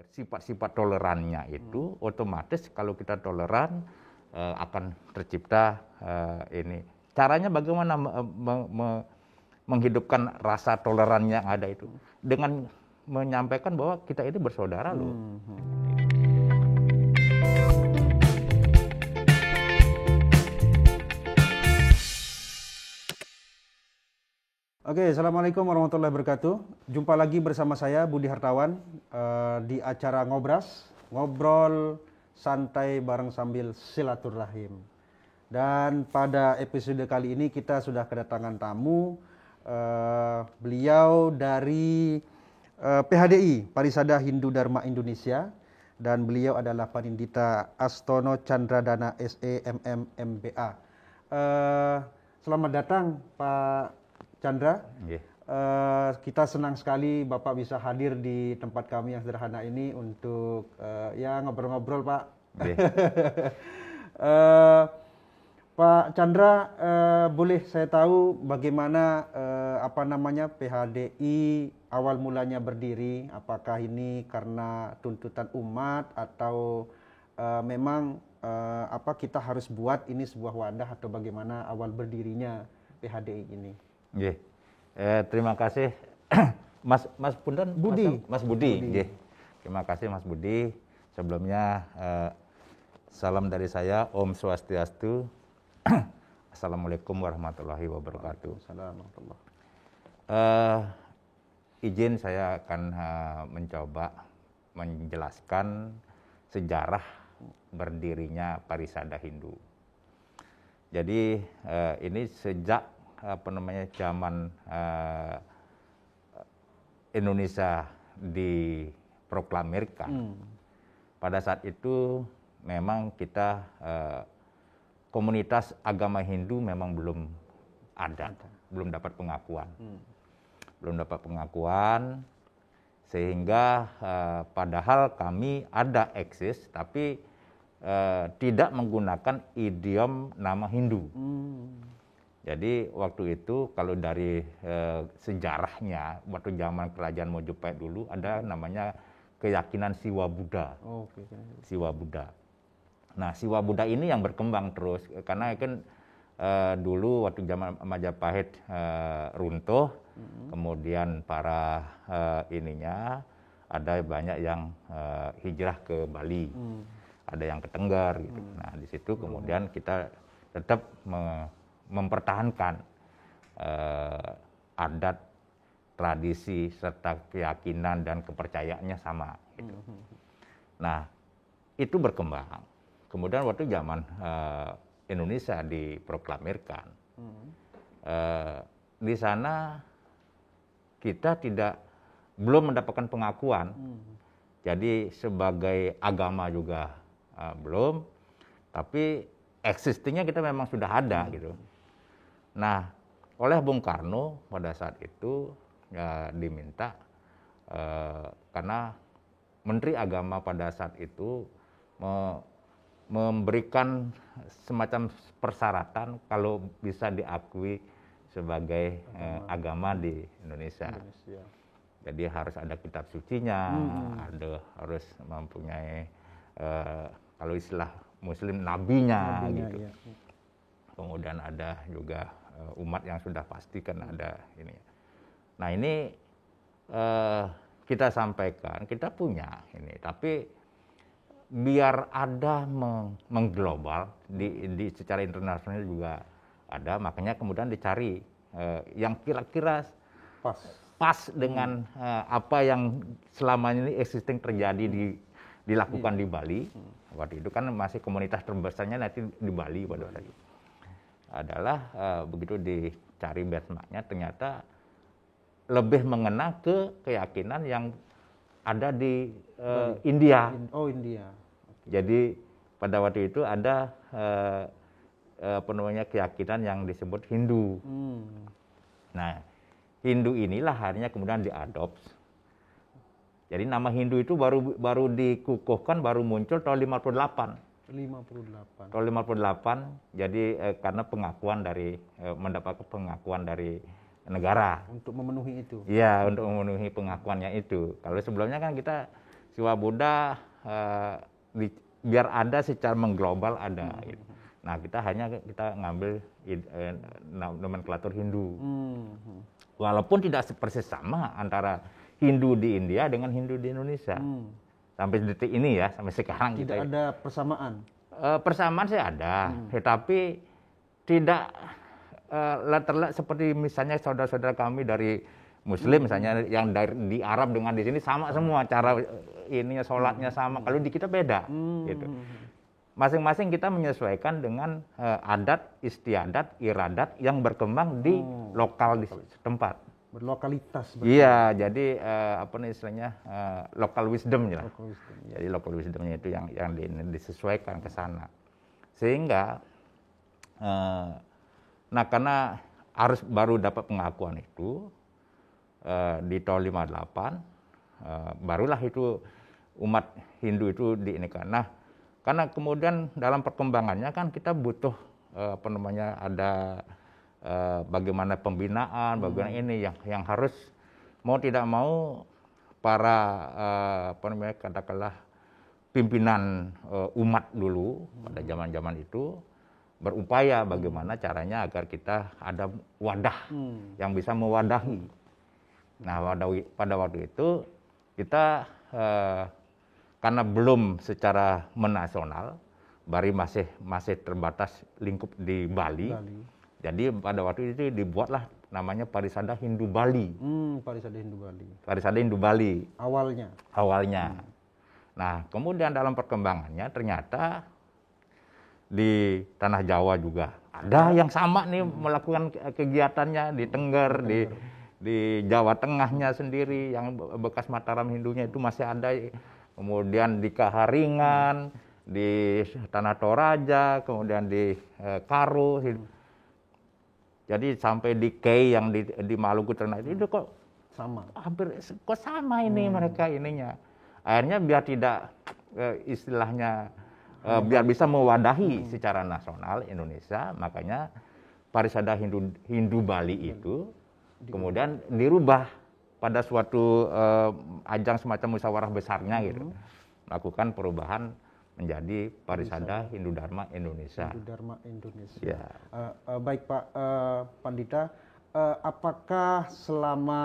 sifat-sifat tolerannya itu otomatis kalau kita toleran akan tercipta ini. Caranya bagaimana menghidupkan rasa toleran yang ada itu dengan menyampaikan bahwa kita ini bersaudara loh. Oke, Assalamualaikum warahmatullahi wabarakatuh. Jumpa lagi bersama saya Budi Hartawan di acara Ngobras, ngobrol santai bareng sambil silaturahim. Dan pada episode kali ini kita sudah kedatangan tamu, beliau dari PHDI, Parisada Hindu Dharma Indonesia, dan beliau adalah Panindita Astono Chandradana SE MM MBA. Selamat datang Pak Chandra. Kita senang sekali Bapak bisa hadir di tempat kami yang sederhana ini untuk ya ngobrol-ngobrol, Pak. Pak Chandra, boleh saya tahu bagaimana PHDI awal mulanya berdiri? Apakah ini karena tuntutan umat atau memang kita harus buat ini sebuah wadah, atau bagaimana awal berdirinya PHDI ini? Terima kasih Mas Punten, Budi. Mas Budi. Terima kasih Mas Budi. Sebelumnya salam dari saya, Om Swastiastu. Assalamualaikum warahmatullahi wabarakatuh. Izin saya akan mencoba menjelaskan sejarah berdirinya Parisada Hindu. Jadi ini sejak zaman Indonesia diproklamirkan. Pada saat itu memang kita komunitas agama Hindu memang belum ada, belum dapat pengakuan, sehingga padahal kami ada eksis, tapi tidak menggunakan idiom nama Hindu. Jadi waktu itu kalau dari sejarahnya, waktu zaman kerajaan Mojopahit dulu ada namanya keyakinan Siwa Buddha. Siwa Buddha. Nah, Siwa Buddha ini yang berkembang terus karena kan dulu waktu zaman Majapahit runtuh, kemudian para ada banyak yang hijrah ke Bali, ada yang ke Tengger gitu. Nah, di situ kemudian kita tetap mempertahankan adat, tradisi, serta keyakinan dan kepercayaannya sama. Gitu. Nah, itu berkembang. Kemudian waktu zaman Indonesia diproklamirkan, di sana kita belum mendapatkan pengakuan. Jadi sebagai agama juga belum, tapi existingnya kita memang sudah ada gitu. Nah, oleh Bung Karno pada saat itu diminta karena Menteri Agama pada saat itu memberikan semacam persyaratan kalau bisa diakui sebagai agama di Indonesia. Jadi harus ada kitab sucinya, harus mempunyai kalau istilah Muslim nabinya gitu. Ya. Kemudian ada juga umat yang sudah pasti kan ada ini. Nah ini kita sampaikan, kita punya ini, tapi biar ada mengglobal di secara internasional juga ada, makanya kemudian dicari yang kira-kira pas dengan apa yang selama ini existing terjadi dilakukan di Bali. Waktu itu kan masih komunitas terbesarnya nanti di Bali pada saat itu. Adalah begitu dicari benchmarknya ternyata lebih mengena ke keyakinan yang ada di India. India. Jadi pada waktu itu ada keyakinan yang disebut Hindu. Nah, Hindu inilah akhirnya kemudian diadopsi. Jadi nama Hindu itu baru dikukuhkan, baru muncul tahun 58. Tahun 58, jadi karena mendapatkan pengakuan dari negara. Untuk memenuhi itu? Iya, untuk memenuhi pengakuannya itu. Kalau sebelumnya kan kita Siwa Buddha biar ada secara mengglobal ada. Gitu. Nah kita ngambil nomenklatur Hindu. Walaupun tidak persis sama antara Hindu di India dengan Hindu di Indonesia. Sampai detik ini ya, sampai sekarang tidak ada persamaan. Persamaan sih ada, tetapi tidak terlihat seperti misalnya saudara-saudara kami dari Muslim misalnya yang di Arab dengan di sini sama semua cara ininya sholatnya sama. Kalau di kita beda, gitu. Masing-masing kita menyesuaikan dengan adat, istiadat, iradat yang berkembang di lokal di setempat. Berlokalitas. Iya, jadi apa nih istilahnya local wisdom ya. Jadi local wisdomnya itu yang disesuaikan ke sana. Sehingga nah karena harus baru dapat pengakuan itu di tahun 58 barulah itu umat Hindu itu diinikan. Nah, karena kemudian dalam perkembangannya kan kita butuh ada bagaimana pembinaan, bagaimana ini yang harus mau tidak mau para katakanlah pimpinan umat dulu pada zaman-zaman itu berupaya bagaimana caranya agar kita ada wadah yang bisa mewadahi. Nah, pada waktu itu kita karena belum secara menasional, masih terbatas lingkup di Bali. Jadi pada waktu itu dibuatlah namanya Parisada Hindu Bali. Parisada Hindu Bali. Parisada Hindu Bali. Awalnya. Nah, kemudian dalam perkembangannya ternyata di tanah Jawa juga ada yang sama nih melakukan kegiatannya di Tengger, di Jawa Tengahnya sendiri yang bekas Mataram Hindunya itu masih ada. Kemudian di Kaharingan, di Tanah Toraja, kemudian di Karo. Jadi sampai di Kei yang di Maluku Ternate itu kok sama. Hampir kok sama ini mereka ininya. Akhirnya biar tidak istilahnya biar bisa mewadahi secara nasional Indonesia, makanya Parisada Hindu Bali itu kemudian dirubah pada suatu ajang semacam musyawarah besarnya gitu. Melakukan perubahan menjadi Parisada Hindu Dharma Indonesia. Hindu Dharma Indonesia. Ya. Baik Pak Pandita, apakah selama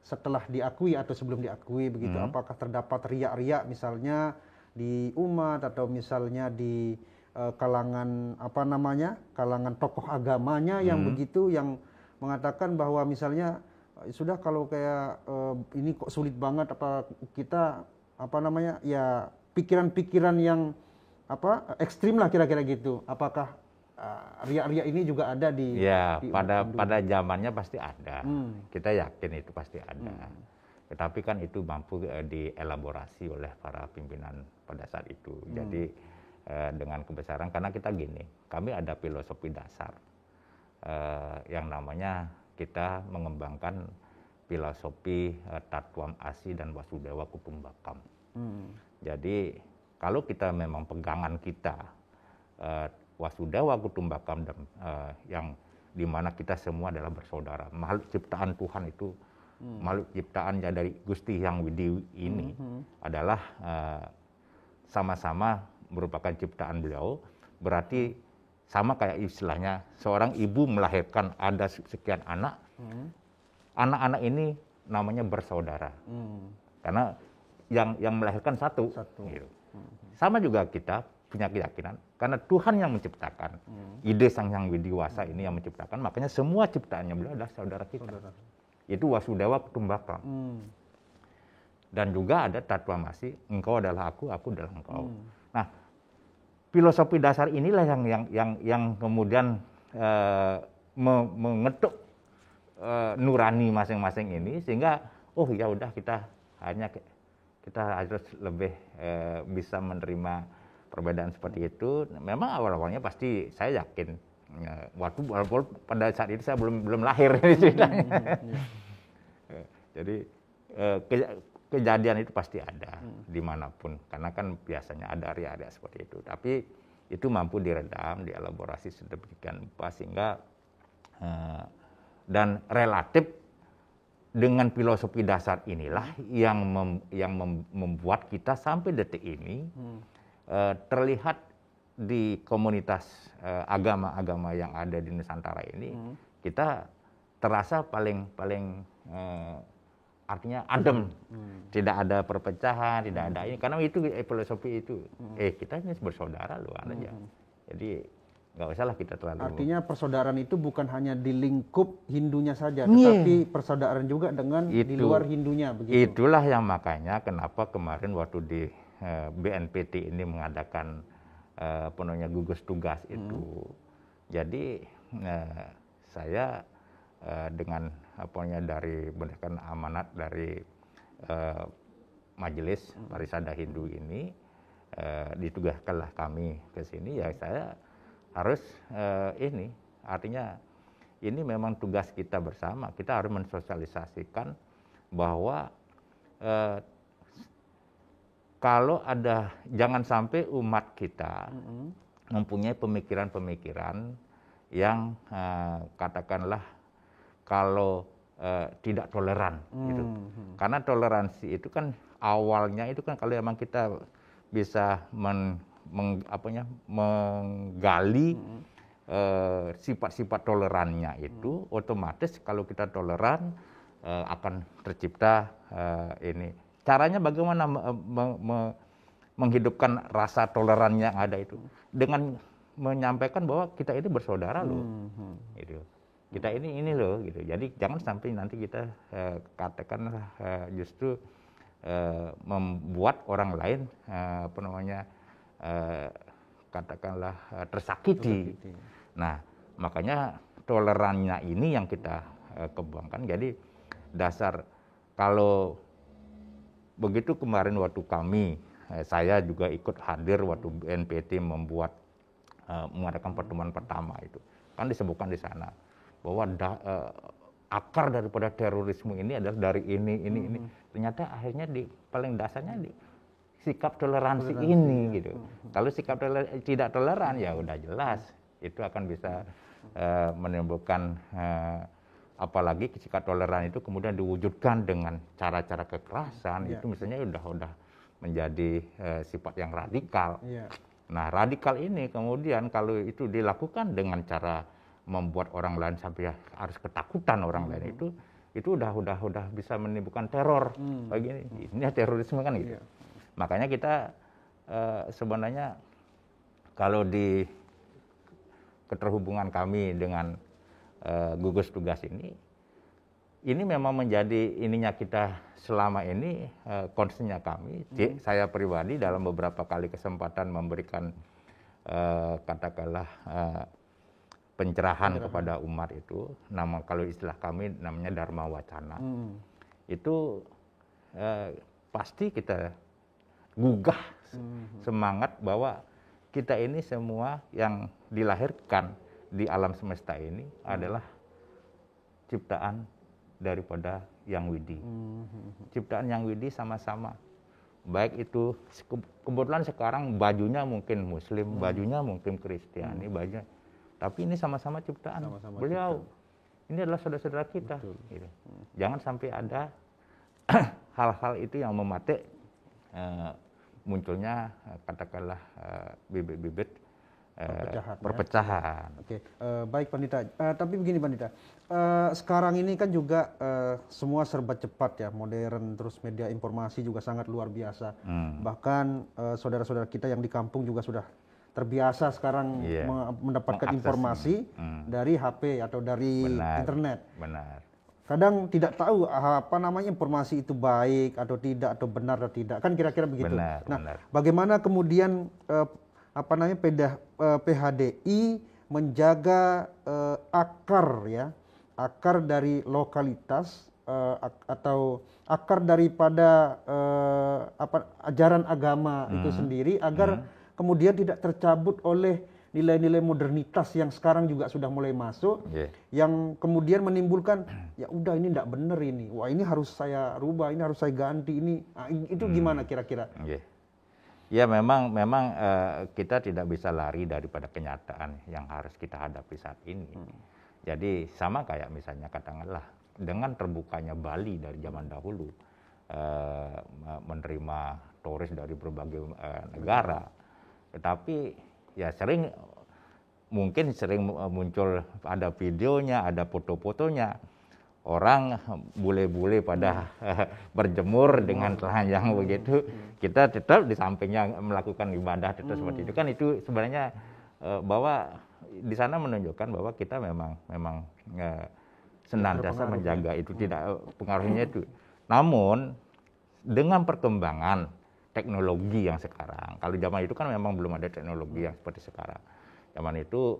setelah diakui atau sebelum diakui begitu, apakah terdapat riak-riak misalnya di umat atau misalnya di kalangan kalangan tokoh agamanya yang begitu yang mengatakan bahwa misalnya sudah kalau kayak ini kok sulit banget apa kita ya pikiran-pikiran yang ekstrim lah kira-kira gitu. Apakah riak-riak ini juga ada di pada zamannya pasti ada. Kita yakin itu pasti ada. Tetapi kan itu mampu dielaborasi oleh para pimpinan pada saat itu. Jadi dengan kebesaran karena kita gini, kami ada filosofi dasar yang namanya kita mengembangkan filosofi Tatwam Asi dan Wasudewa Kutumbakam. Jadi kalau kita memang pegangan kita Wasudewa Kutumbakam dan yang dimana kita semua adalah bersaudara, makhluk ciptaan Tuhan itu makhluk ciptaannya dari Gusti Hyang Widi ini adalah sama-sama merupakan ciptaan beliau, berarti sama kayak istilahnya seorang ibu melahirkan ada sekian anak, anak-anak ini namanya bersaudara, karena yang melahirkan satu. Gitu. Sama juga kita punya keyakinan, karena Tuhan yang menciptakan, ide Sang Hyang Widiwasa ini yang menciptakan, makanya semua ciptaannya beliau adalah saudara kita. Itu Wasudewa Kutumbakam. Dan juga ada Tatwamasi, engkau adalah aku adalah engkau. Nah, filosofi dasar inilah yang kemudian mengetuk nurani masing-masing ini, sehingga ya udah kita harus lebih bisa menerima perbedaan seperti itu. Memang awal-awalnya pasti saya yakin walaupun pada saat itu saya belum lahir ceritanya. Jadi kejadian itu pasti ada dimanapun, karena kan biasanya ada area-area seperti itu. Tapi itu mampu diredam, dielaborasi sedemikian rupa sehingga dan relatif dengan filosofi dasar inilah yang membuat kita sampai detik ini terlihat di komunitas agama-agama yang ada di Nusantara ini kita terasa paling artinya adem, tidak ada perpecahan, tidak ada ini, karena itu filosofi itu, kita ini bersaudara loh, aja. Jadi nggak usahlah kita terlalu. Artinya persaudaraan itu bukan hanya di lingkup Hindunya saja, tetapi persaudaraan juga dengan di luar Hindunya, begitu. Itulah yang makanya kenapa kemarin waktu di BNPT ini mengadakan penuhnya gugus tugas itu, jadi saya dengan dari berdasarkan amanat dari Majelis Parisada Hindu ini, ditugaskanlah kami ke sini, ya saya harus artinya ini memang tugas kita bersama, kita harus mensosialisasikan bahwa kalau ada, jangan sampai umat kita mempunyai pemikiran-pemikiran yang katakanlah kalau tidak toleran gitu. Karena toleransi itu kan awalnya itu kan kalau memang kita bisa menggali sifat-sifat tolerannya itu, otomatis kalau kita toleran akan tercipta ini. Caranya bagaimana menghidupkan rasa toleran yang ada itu? Dengan menyampaikan bahwa kita ini bersaudara loh. Gitu. Kita ini loh gitu. Jadi jangan sampai nanti kita katakanlah justru membuat orang lain katakanlah tersakiti. Nah, makanya tolerannya ini yang kita kembangkan. Jadi dasar kalau begitu kemarin waktu kami, saya juga ikut hadir waktu BNPT mengadakan pertemuan pertama itu. Kan disebutkan di sana bahwa akar daripada terorisme ini adalah dari ini. Ternyata akhirnya paling dasarnya di sikap toleransi ini gitu. Kalau sikap tidak toleran ya udah jelas itu akan bisa menimbulkan apalagi sikap toleran itu kemudian diwujudkan dengan cara-cara kekerasan, itu misalnya udah menjadi sifat yang radikal. Nah, radikal ini kemudian kalau itu dilakukan dengan cara membuat orang lain sampai harus ketakutan orang lain itu udah bisa menimbulkan teror bagi ini terorisme kan gitu. Makanya kita sebenarnya kalau di keterhubungan kami dengan gugus tugas ini memang menjadi ininya kita selama ini, concernnya kami, saya pribadi dalam beberapa kali kesempatan memberikan katakanlah pencerahan kepada umat itu, kalau istilah kami namanya Dharma Wacana, itu pasti kita gugah semangat bahwa kita ini semua yang dilahirkan di alam semesta ini adalah ciptaan daripada Yang Widi. Ciptaan Yang Widi sama-sama. Baik itu kebetulan sekarang bajunya mungkin Muslim, bajunya mungkin Kristiani, bajunya, tapi ini sama-sama ciptaan beliau. Ini adalah saudara-saudara kita. Gitu. Jangan sampai ada hal-hal itu yang mematik munculnya katakanlah bibit-bibit perpecahan. Oke, baik Pandita. Tapi begini Pandita, sekarang ini kan juga semua serba cepat ya, modern, terus media informasi juga sangat luar biasa. Bahkan saudara-saudara kita yang di kampung juga sudah terbiasa sekarang mendapatkan informasi dari HP atau dari internet. Kadang tidak tahu informasi itu baik atau tidak, atau benar atau tidak, kan kira-kira begitu. Bagaimana kemudian PHDI menjaga akar dari lokalitas atau akar daripada ajaran agama itu sendiri agar kemudian tidak tercabut oleh nilai-nilai modernitas yang sekarang juga sudah mulai masuk, yang kemudian menimbulkan ya udah ini tidak benar ini, wah ini harus saya rubah, ini harus saya ganti ini. Itu gimana kira-kira? Ya memang kita tidak bisa lari daripada kenyataan yang harus kita hadapi saat ini. Jadi sama kayak misalnya katakanlah dengan terbukanya Bali dari zaman dahulu menerima turis dari berbagai negara, tetapi ya mungkin sering muncul ada videonya, ada foto-fotonya, orang bule-bule pada berjemur dengan telanjang begitu, kita tetap di sampingnya melakukan ibadah tetap seperti itu. Kan itu sebenarnya bahwa di sana menunjukkan bahwa kita memang senantiasa menjaga itu, tidak pengaruhnya itu. Namun dengan perkembangan teknologi yang sekarang, kalau zaman itu kan memang belum ada teknologi yang seperti sekarang. Zaman itu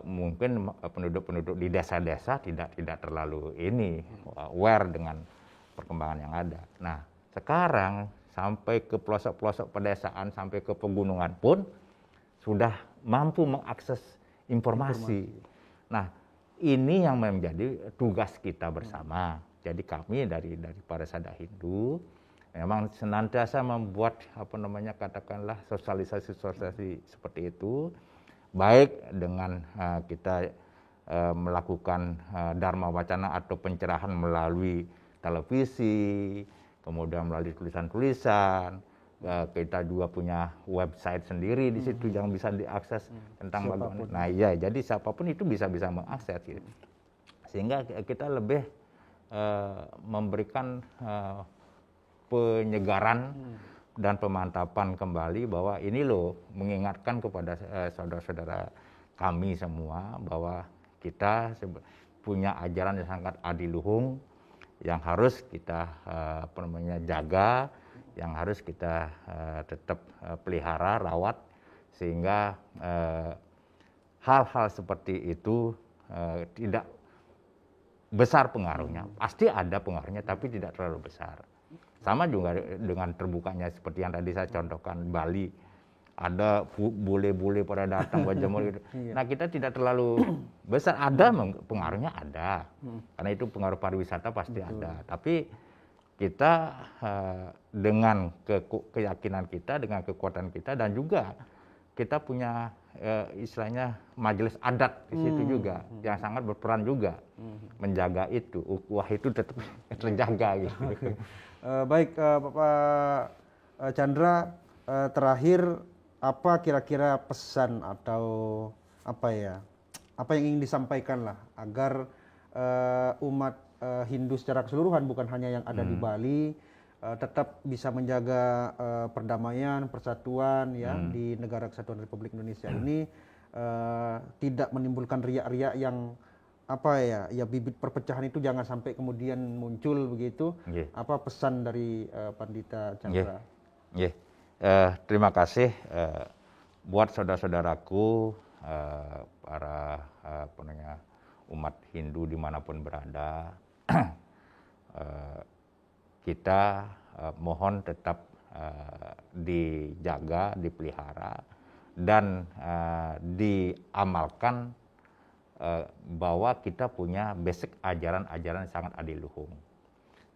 mungkin penduduk-penduduk di desa-desa tidak terlalu aware dengan perkembangan yang ada. Nah, sekarang sampai ke pelosok-pelosok pedesaan, sampai ke pegunungan pun sudah mampu mengakses informasi. Nah, ini yang menjadi tugas kita bersama. Jadi kami dari Parisada Hindu memang senantiasa membuat katakanlah sosialisasi seperti itu, baik dengan kita melakukan dharma wacana atau pencerahan melalui televisi, kemudian melalui tulisan-tulisan. Kita juga punya website sendiri di situ yang bisa diakses tentang bagaimana. Nah iya, jadi siapapun itu bisa mengakses gitu. Sehingga kita lebih memberikan penyegaran dan pemantapan kembali bahwa ini loh, mengingatkan kepada saudara-saudara kami semua bahwa kita punya ajaran yang sangat adiluhung yang harus kita jaga, yang harus kita tetap pelihara, rawat, sehingga hal-hal seperti itu tidak besar pengaruhnya. Pasti ada pengaruhnya, tapi tidak terlalu besar. Sama juga dengan terbukanya seperti yang tadi saya contohkan Bali, ada bule-bule pada datang berjemur gitu. Nah, kita tidak terlalu besar, ada pengaruhnya ada, karena itu pengaruh pariwisata pasti ada. Tapi kita dengan keyakinan kita, dengan kekuatan kita, dan juga kita punya istilahnya majelis adat di situ juga yang sangat berperan juga menjaga itu, ukhuwah itu tetap terjaga gitu. Baik, Bapak Chandra, terakhir apa kira-kira pesan atau apa yang ingin disampaikan lah agar umat Hindu secara keseluruhan, bukan hanya yang ada di Bali, tetap bisa menjaga perdamaian, persatuan di Negara Kesatuan Republik Indonesia ini, tidak menimbulkan riak-riak yang bibit perpecahan itu jangan sampai kemudian muncul begitu. Apa pesan dari Pandita Chandra? Terima kasih buat saudara-saudaraku, para umat Hindu dimanapun berada. Kita mohon tetap dijaga, dipelihara, dan diamalkan bahwa kita punya basic ajaran-ajaran yang sangat adiluhung.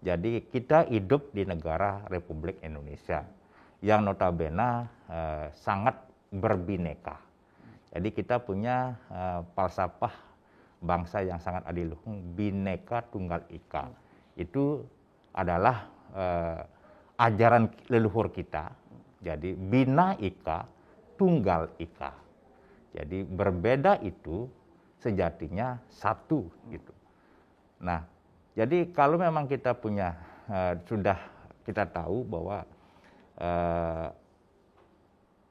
Jadi kita hidup di negara Republik Indonesia yang notabene sangat berbineka. Jadi kita punya falsafah bangsa yang sangat adiluhung, Bhinneka Tunggal Ika. Itu adalah ajaran leluhur kita. Jadi Bhina Ika, Tunggal Ika. Jadi berbeda itu sejatinya satu gitu. Nah, jadi kalau memang kita punya sudah kita tahu bahwa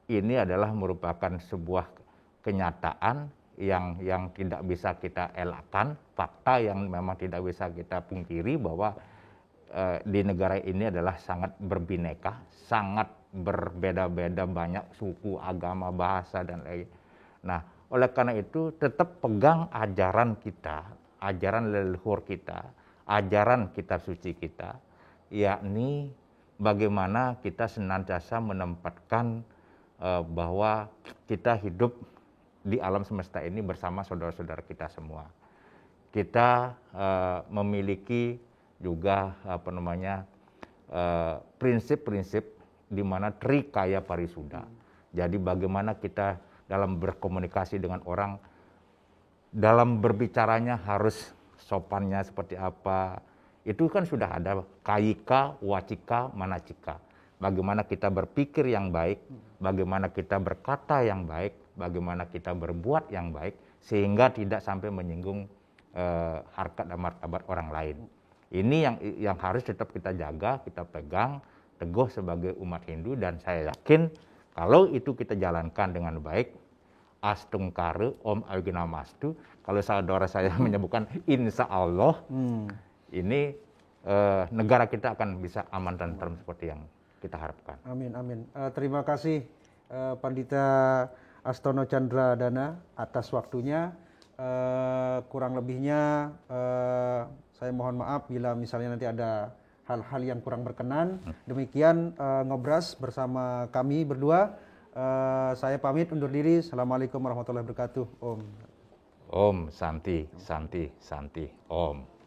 ini adalah merupakan sebuah kenyataan yang tidak bisa kita elakkan, fakta yang memang tidak bisa kita pungkiri bahwa di negara ini adalah sangat berbineka, sangat berbeda-beda, banyak suku, agama, bahasa, dan lain. Nah, oleh karena itu tetap pegang ajaran kita, ajaran leluhur kita, ajaran kitab suci kita, yakni bagaimana kita senantiasa menempatkan bahwa kita hidup di alam semesta ini bersama saudara-saudara kita semua. Kita memiliki juga prinsip-prinsip di mana Trikaya Parisuddha. Jadi bagaimana kita dalam berkomunikasi dengan orang, dalam berbicaranya harus sopannya seperti apa. Itu kan sudah ada kayika, wacika, manacika. Bagaimana kita berpikir yang baik, bagaimana kita berkata yang baik, bagaimana kita berbuat yang baik, sehingga tidak sampai menyinggung harkat dan martabat orang lain. Ini yang harus tetap kita jaga, kita pegang teguh sebagai umat Hindu, dan saya yakin kalau itu kita jalankan dengan baik, astungkare om aginamastu, kalau saudara saya menyebutkan insya Allah, ini negara kita akan bisa aman dan tenteram seperti yang kita harapkan. Amin, amin. Terima kasih Pandita Astono Chandra Dana atas waktunya. Kurang lebihnya saya mohon maaf bila misalnya nanti ada hal-hal yang kurang berkenan. Demikian ngobras bersama kami berdua. Saya pamit undur diri. Assalamualaikum warahmatullahi wabarakatuh. Om. Om Santi, Santi, Santi, Om.